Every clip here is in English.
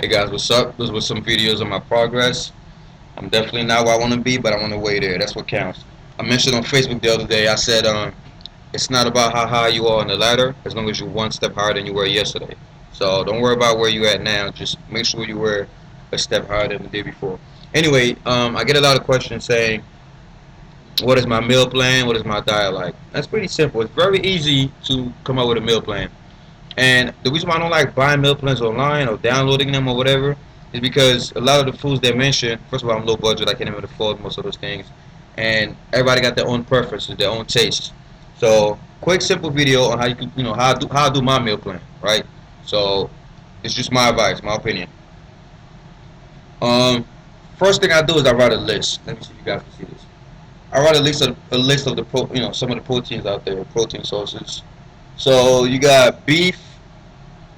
Hey guys, what's up? Those were some videos of my progress. I'm definitely not where I want to be, but I want to way there. That's what counts. I mentioned on Facebook the other day, I said it's not about how high you are on the ladder, as long as you're one step higher than you were yesterday. So don't worry about where you're at now. Just make sure you were a step higher than the day before. Anyway, I get a lot of questions saying, what is my meal plan? What is my diet like? That's pretty simple. It's very easy to come up with a meal plan. And the reason why I don't like buying meal plans online or downloading them or whatever is because a lot of the foods they mention, first of all, I'm low budget, I can't even afford most of those things. And everybody got their own preferences, their own tastes. So, quick, simple video on how you can, how I do my meal plan, right? So, it's just my advice, my opinion. Um, First thing I do is I write a list. Let me see if you guys can see this. I write a list of the some of the proteins out there, protein sources. So you got beef,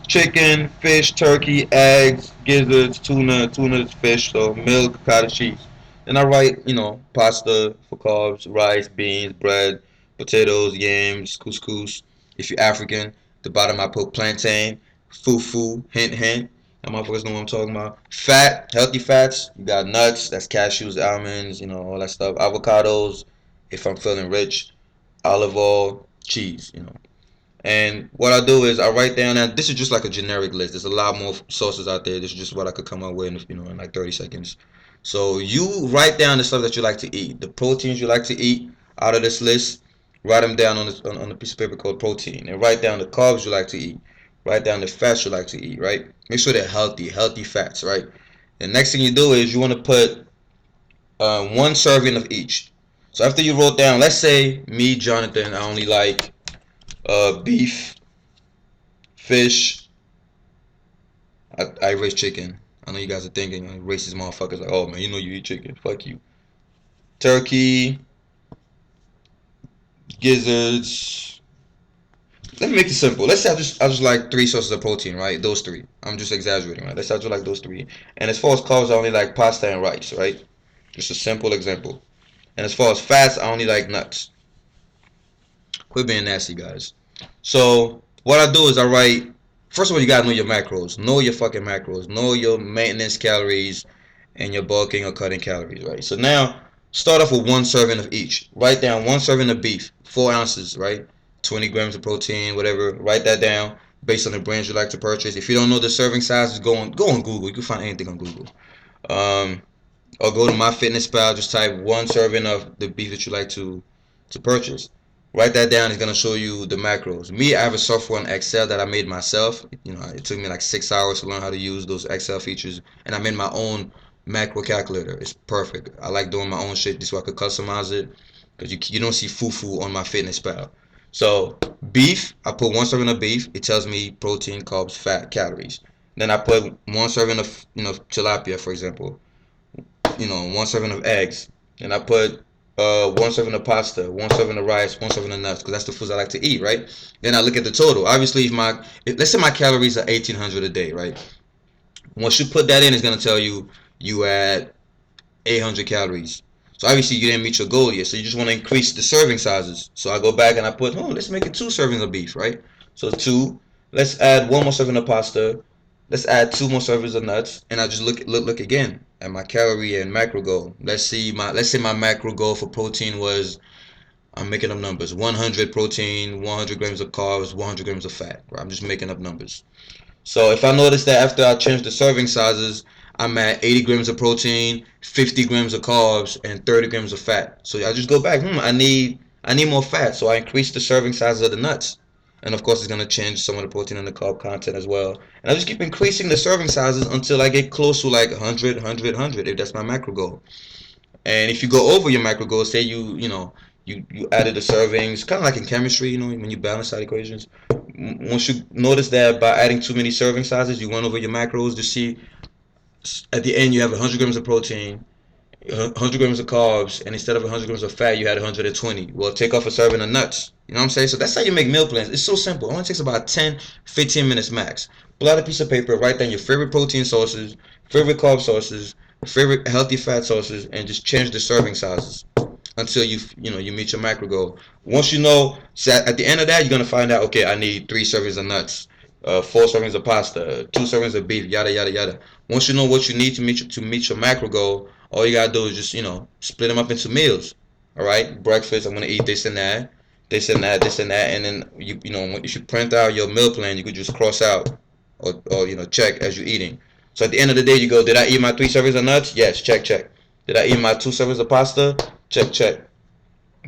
chicken, fish, turkey, eggs, gizzards, tuna, fish, so milk, cottage cheese. Then I write, pasta for carbs, rice, beans, bread, potatoes, yams, couscous. If you're African, the bottom I put plantain, fufu, hint, hint. And motherfuckers know what I'm talking about. Fat, healthy fats. You got nuts, that's cashews, almonds, all that stuff. Avocados, if I'm feeling rich. Olive oil, cheese. And what I do is I write down that this is just like a generic list. There's a lot more sources out there. This is just what I could come up with in like 30 seconds. So you write down the stuff that you like to eat, the proteins you like to eat out of this list. Write them down on a piece of paper called protein, and write down the carbs you like to eat. Write down the fats you like to eat. Right. Make sure they're healthy fats. Right. The next thing you do is you want to put one serving of each. So after you wrote down, let's say me, Jonathan, I only like beef, fish. I raise chicken. I know you guys are thinking, like, racist motherfuckers, like, oh man, you know you eat chicken. Fuck you. Turkey, gizzards. Let me make it simple. Let's say I just like three sources of protein, right? Those three. I'm just exaggerating, right? Let's say I just like those three. And as far as carbs, I only like pasta and rice, right? Just a simple example. And as far as fats, I only like nuts. Quit being nasty, guys. So what I do is I write. First of all, you gotta know your macros. Know your fucking macros. Know your maintenance calories and your bulking or cutting calories, right? So now start off with one serving of each. Write down one serving of beef, 4 ounces, right? 20 grams of protein, whatever. Write that down based on the brands you like to purchase. If you don't know the serving sizes, go on Google. You can find anything on Google. Um, or go to MyFitnessPal. Just type one serving of the beef that you like to purchase. Write that down. It's gonna show you the macros. Me, I have a software on Excel that I made myself. It took me like 6 hours to learn how to use those Excel features, and I made my own macro calculator. It's perfect. I like doing my own shit just so I could customize it, because you don't see fufu on MyFitnessPal. So beef, I put one serving of beef. It tells me protein, carbs, fat, calories. Then I put one serving of tilapia, for example. One serving of eggs, and I put one serving of pasta, one serving of rice, one serving of nuts, because that's the foods I like to eat, right? Then I look at the total. Obviously, let's say my calories are 1,800 a day, right? Once you put that in, it's gonna tell you at 800 calories. So obviously you didn't meet your goal yet. So you just want to increase the serving sizes. So I go back and I put, let's make it 2 servings of beef, right? So two. Let's add one more serving of pasta. Let's add 2 more servings of nuts, and I just look again at my calorie and macro goal. Let's say my macro goal for protein was, I'm making up numbers, 100 protein, 100 grams of carbs, 100 grams of fat. Right? I'm just making up numbers. So if I notice that after I change the serving sizes, I'm at 80 grams of protein, 50 grams of carbs, and 30 grams of fat. So I just go back. I need more fat, so I increase the serving sizes of the nuts. And of course, it's gonna change some of the protein and the carb content as well. And I just keep increasing the serving sizes until I get close to like 100, 100, 100, if that's my macro goal. And if you go over your macro goal, say you added the servings, kind of like in chemistry, when you balance out equations. Once you notice that by adding too many serving sizes, you went over your macros to see at the end you have 100 grams of protein, 100 grams of carbs, and instead of 100 grams of fat, you had 120. Well, take off a serving of nuts. You know what I'm saying? So that's how you make meal plans. It's so simple. It only takes about 10, 15 minutes max. Pull out a piece of paper, write down your favorite protein sources, favorite carb sources, favorite healthy fat sources, and just change the serving sizes until you meet your macro goal. Once you know, so at the end of that, you're gonna find out, okay, I need 3 servings of nuts, 4 servings of pasta, 2 servings of beef, yada yada yada. Once you know what you need to meet your macro goal, all you gotta do is just split them up into meals. All right, breakfast I'm gonna eat this and that, this and that, this and that, and then if you print out your meal plan, you could just cross out or check as you're eating. So at the end of the day, you go, did I eat my 3 servings of nuts? Yes, check check. Did I eat my 2 servings of pasta? Check check.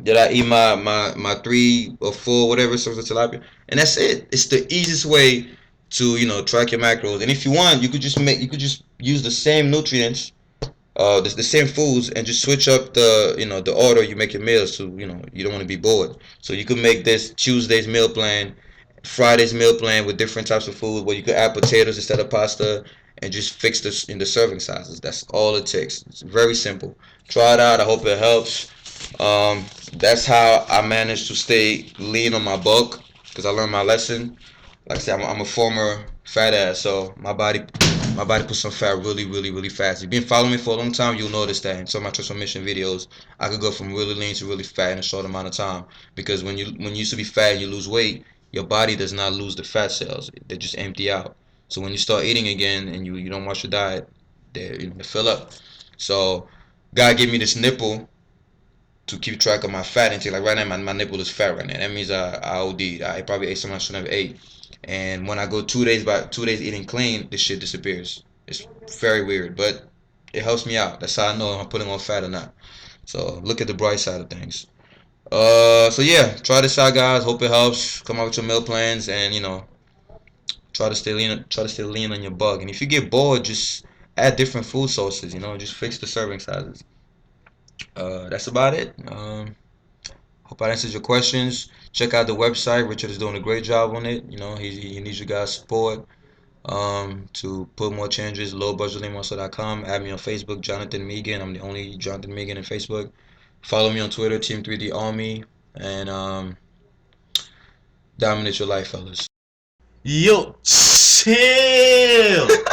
Did I eat my 3 or 4 whatever serves of tilapia? And that's it. It's the easiest way to track your macros. And if you want, you could just use the same nutrients, the same foods, and just switch up the order you make your meals to. You don't want to be bored. So you could make this Tuesday's meal plan, Friday's meal plan with different types of food, where you could add potatoes instead of pasta, and just fix this in the serving sizes. That's all it takes. It's very simple. Try it out. I hope it helps. That's how I managed to stay lean on my bulk because I learned my lesson. Like I said, I'm a former fat ass, so my body puts on fat really, really, really fast. If you've been following me for a long time, you'll notice that in some of my transformation videos, I could go from really lean to really fat in a short amount of time. Because when you used to be fat and you lose weight, your body does not lose the fat cells; they just empty out. So when you start eating again and you don't watch your diet, they fill up. So God gave me this nipple to keep track of my fat intake. Like right now, my nipple is fat right now. That means I OD'd. I probably ate something I shouldn't have ate. And when I go 2 days by 2 days eating clean, this shit disappears. It's very weird, but it helps me out. That's how I know if I'm putting on fat or not. So look at the bright side of things. So yeah, try this out, guys. Hope it helps. Come up with your meal plans, and try to stay lean. Try to stay lean on your bug. And if you get bored, just add different food sources. Just fix the serving sizes. That's about it. Hope I answered your questions. Check out the website. Richard is doing a great job on it. He needs you guys' support to put more changes. Lowbudgetleanmuscle.com. Add me on Facebook, Jonathan Megan. I'm the only Jonathan Megan in Facebook. Follow me on Twitter, Team 3D Army, and dominate your life, fellas. Yo, chill.